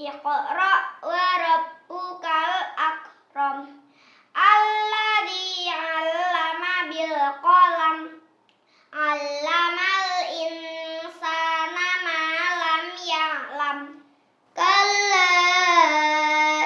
Iqra wa rabbukal akram alladzi 'allama bil qalam 'allamal insana ma lam ya'lam. Kalla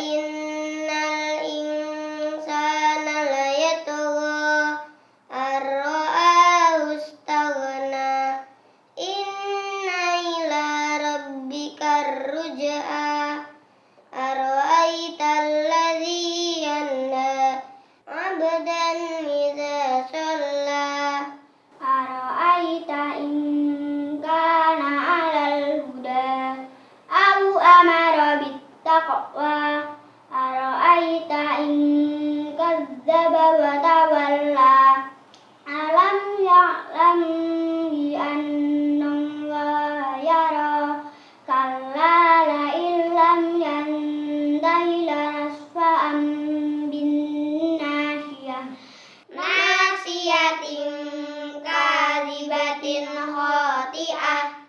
innal insana layatgha ar-ra'ahu istaghna inna ila rabbikar ruj'a ara'aital ladzi yanha 'abdan idza shalla ara'aita in kana 'alal huda aw amara bittaqwa ara'aita in kadzdzaba wa tawalla alam ya'lam bi anna Allaha yara kalla la illam yantahi lanasfa'an bin nasiyah nasiyatin kadzibatin khati'ah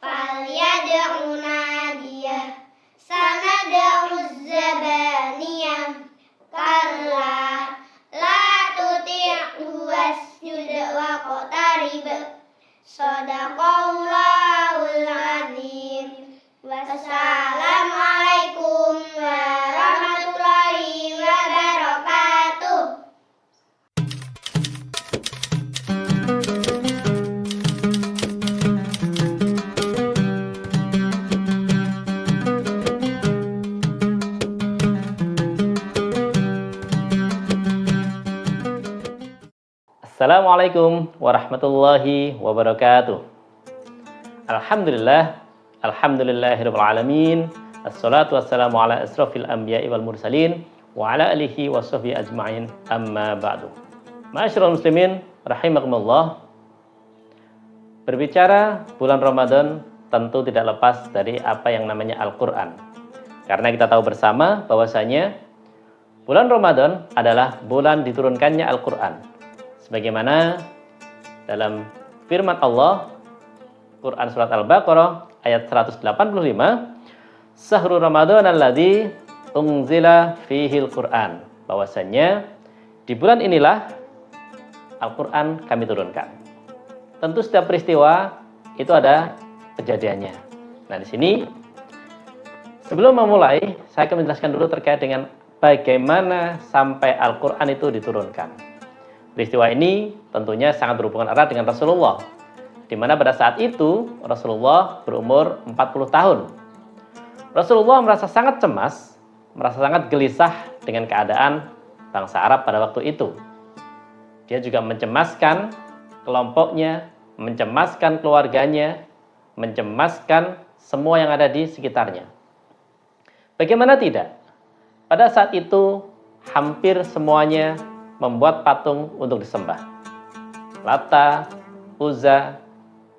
falyad'u nadiyah sanad'u zabaniyah kalla la tuti'hu wasjud waqtarib. Shadaqallahul azim. Wassalamualaikum warahmatullahi wabarakatuh. Assalamualaikum warahmatullahi wabarakatuh. Alhamdulillahirabbil alamin. Assalatu wassalamu ala asrofil anbiya'i wal mursalin wa ala alihi washabbihi ajma'in. Amma ba'du. Ma'asyiral muslimin rahimakumullah. Berbicara bulan Ramadan tentu tidak lepas dari apa yang namanya Al-Qur'an. Karena kita tahu bersama bahwasanya bulan Ramadan adalah bulan diturunkannya Al-Qur'an. Sebagaimana dalam firman Allah Quran surat Al-Baqarah ayat 185, Syahrul Ramadan alladzi unzila fihil Qur'an, bahwasanya di bulan inilah Al-Qur'an kami turunkan. Tentu setiap peristiwa itu ada kejadiannya. Nah, di sini sebelum memulai saya akan menjelaskan dulu terkait dengan bagaimana sampai Al-Qur'an itu diturunkan. Peristiwa ini tentunya sangat berhubungan erat dengan Rasulullah, di mana pada saat itu Rasulullah berumur 40 tahun. Rasulullah merasa sangat cemas, merasa sangat gelisah dengan keadaan bangsa Arab pada waktu itu. Dia juga mencemaskan kelompoknya, mencemaskan keluarganya, mencemaskan semua yang ada di sekitarnya. Bagaimana tidak? Pada saat itu hampir semuanya membuat patung untuk disembah. Lata, Uzza,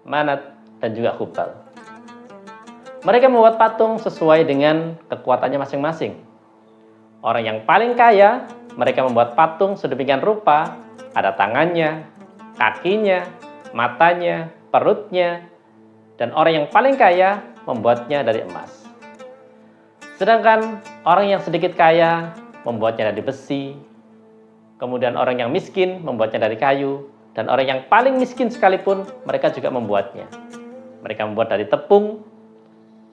Manat, dan juga Hubal. Mereka membuat patung sesuai dengan kekuatannya masing-masing. Orang yang paling kaya, mereka membuat patung sedemikian rupa, ada tangannya, kakinya, matanya, perutnya, dan orang yang paling kaya membuatnya dari emas. Sedangkan orang yang sedikit kaya membuatnya dari besi, kemudian orang yang miskin membuatnya dari kayu, dan orang yang paling miskin sekalipun mereka juga membuatnya. Mereka membuat dari tepung,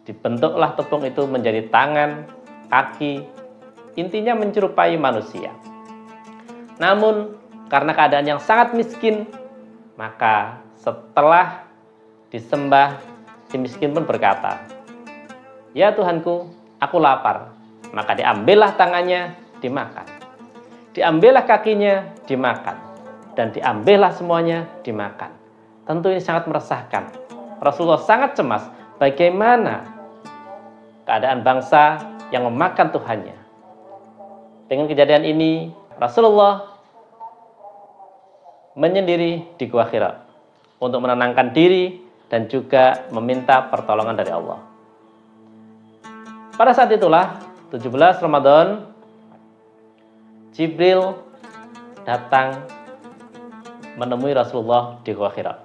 dibentuklah tepung itu menjadi tangan, kaki, intinya menyerupai manusia. Namun karena keadaan yang sangat miskin, maka setelah disembah, si miskin pun berkata, "Ya Tuhanku, aku lapar." Maka diambillah tangannya, dimakan. Diambillah kakinya, dimakan. Dan diambillah semuanya, dimakan. Tentu ini sangat meresahkan. Rasulullah sangat cemas bagaimana keadaan bangsa yang memakan Tuhannya. Dengan kejadian ini, Rasulullah menyendiri di Gua Hira untuk menenangkan diri dan juga meminta pertolongan dari Allah. Pada saat itulah, 17 Ramadan, Jibril datang menemui Rasulullah di Gua Hira.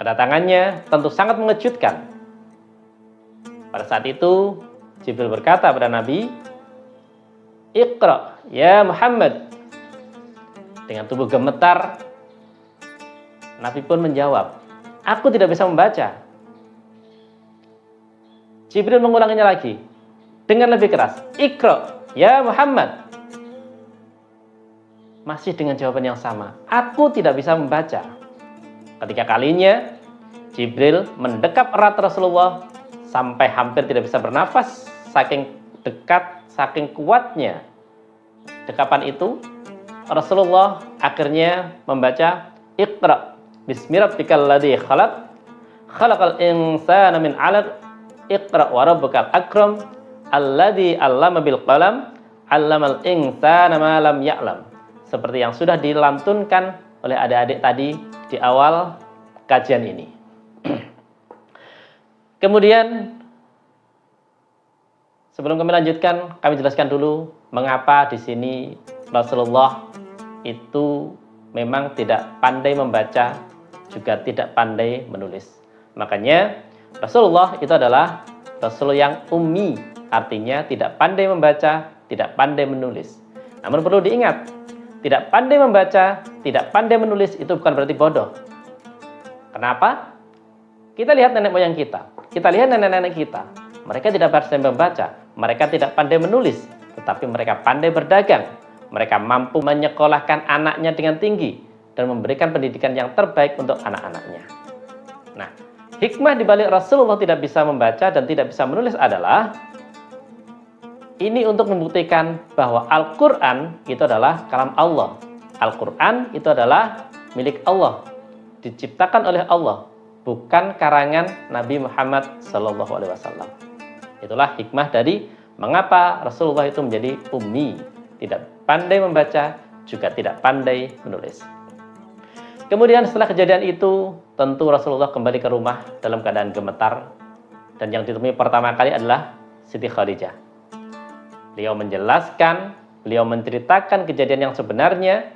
Kedatangannya tentu sangat mengejutkan. Pada saat itu, Jibril berkata pada Nabi, "Iqra ya Muhammad." Dengan tubuh gemetar, Nabi pun menjawab, "Aku tidak bisa membaca." Jibril mengulanginya lagi dengan lebih keras, "Iqra ya Muhammad." Masih dengan jawaban yang sama, "Aku tidak bisa membaca." Ketika kalinya, Jibril mendekap erat Rasulullah sampai hampir tidak bisa bernafas, saking dekat, saking kuatnya dekapan itu. Rasulullah akhirnya membaca, "Iqra bismi rabbikal ladzi khalaq, khalaqal insana min 'alaq, Iqra wa rabbukal akram, alladzi 'allama bil qalam, 'allamal insana ma lam ya'lam." Seperti yang sudah dilantunkan oleh adik-adik tadi di awal kajian ini. Kemudian sebelum kami lanjutkan, kami jelaskan dulu mengapa di sini Rasulullah itu memang tidak pandai membaca, juga tidak pandai menulis. Makanya Rasulullah itu adalah Rasul yang ummi, artinya tidak pandai membaca, tidak pandai menulis. Namun perlu diingat, tidak pandai membaca, tidak pandai menulis itu bukan berarti bodoh. Kenapa? Kita lihat nenek moyang kita, kita lihat nenek-nenek kita. Mereka tidak pandai membaca, mereka tidak pandai menulis, tetapi mereka pandai berdagang. Mereka mampu menyekolahkan anaknya dengan tinggi dan memberikan pendidikan yang terbaik untuk anak-anaknya. Nah, hikmah di balik Rasulullah tidak bisa membaca dan tidak bisa menulis adalah ini untuk membuktikan bahwa Al-Quran itu adalah kalam Allah. Al-Quran itu adalah milik Allah, diciptakan oleh Allah, bukan karangan Nabi Muhammad SAW. Itulah hikmah dari mengapa Rasulullah itu menjadi ummi, tidak pandai membaca, juga tidak pandai menulis. Kemudian setelah kejadian itu, tentu Rasulullah kembali ke rumah dalam keadaan gemetar, dan yang ditemui pertama kali adalah Siti Khadijah. Beliau menjelaskan, beliau menceritakan kejadian yang sebenarnya,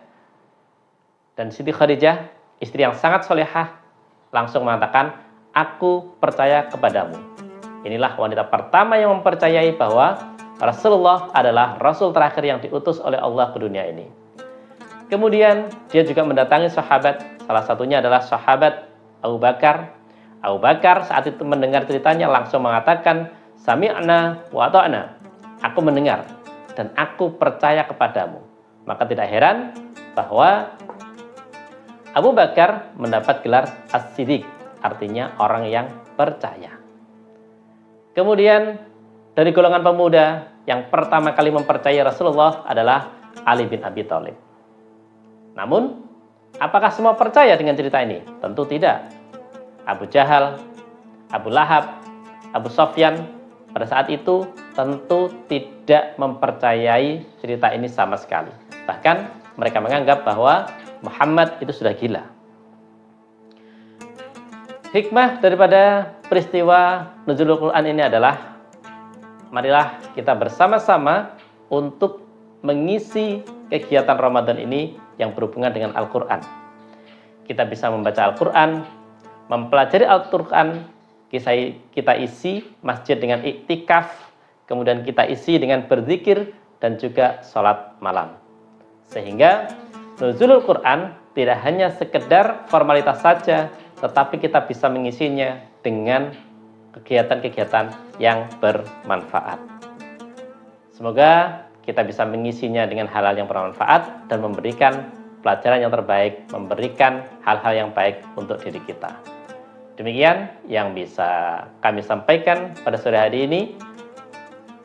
dan Siti Khadijah, istri yang sangat solehah, langsung mengatakan, "Aku percaya kepadamu." Inilah wanita pertama yang mempercayai bahwa Rasulullah adalah Rasul terakhir yang diutus oleh Allah ke dunia ini. Kemudian dia juga mendatangi sahabat, salah satunya adalah sahabat Abu Bakar. Abu Bakar saat itu mendengar ceritanya langsung mengatakan, "Sami'na wa ata'na." Aku mendengar dan aku percaya kepadamu. Maka tidak heran bahwa Abu Bakar mendapat gelar As-Siddiq, artinya orang yang percaya. Kemudian dari golongan pemuda yang pertama kali mempercayai Rasulullah adalah Ali bin Abi Thalib. Namun, apakah semua percaya dengan cerita ini? Tentu tidak. Abu Jahal, Abu Lahab, Abu Sofyan pada saat itu tentu tidak mempercayai cerita ini sama sekali. Bahkan mereka menganggap bahwa Muhammad itu sudah gila. Hikmah daripada peristiwa nuzulul Quran ini adalah, marilah kita bersama-sama untuk mengisi kegiatan Ramadan ini yang berhubungan dengan Al-Quran. Kita bisa membaca Al-Quran, mempelajari Al-Quran, kita isi masjid dengan iktikaf, kemudian kita isi dengan berzikir dan juga sholat malam. Sehingga nuzulul Quran tidak hanya sekedar formalitas saja, tetapi kita bisa mengisinya dengan kegiatan-kegiatan yang bermanfaat. Semoga kita bisa mengisinya dengan hal-hal yang bermanfaat dan memberikan pelajaran yang terbaik, memberikan hal-hal yang baik untuk diri kita. Demikian yang bisa kami sampaikan pada sore hari ini.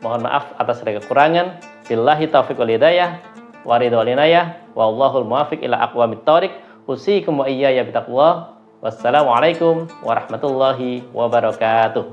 Mohon maaf atas segala kekurangan. Billahi taufiq wal hidayah, wa ridha wal inayah, wallahul muwaffiq ila aqwamit thoriq. Usikum wa iyaya bitaqwa. Wassalamualaikum warahmatullahi wabarakatuh.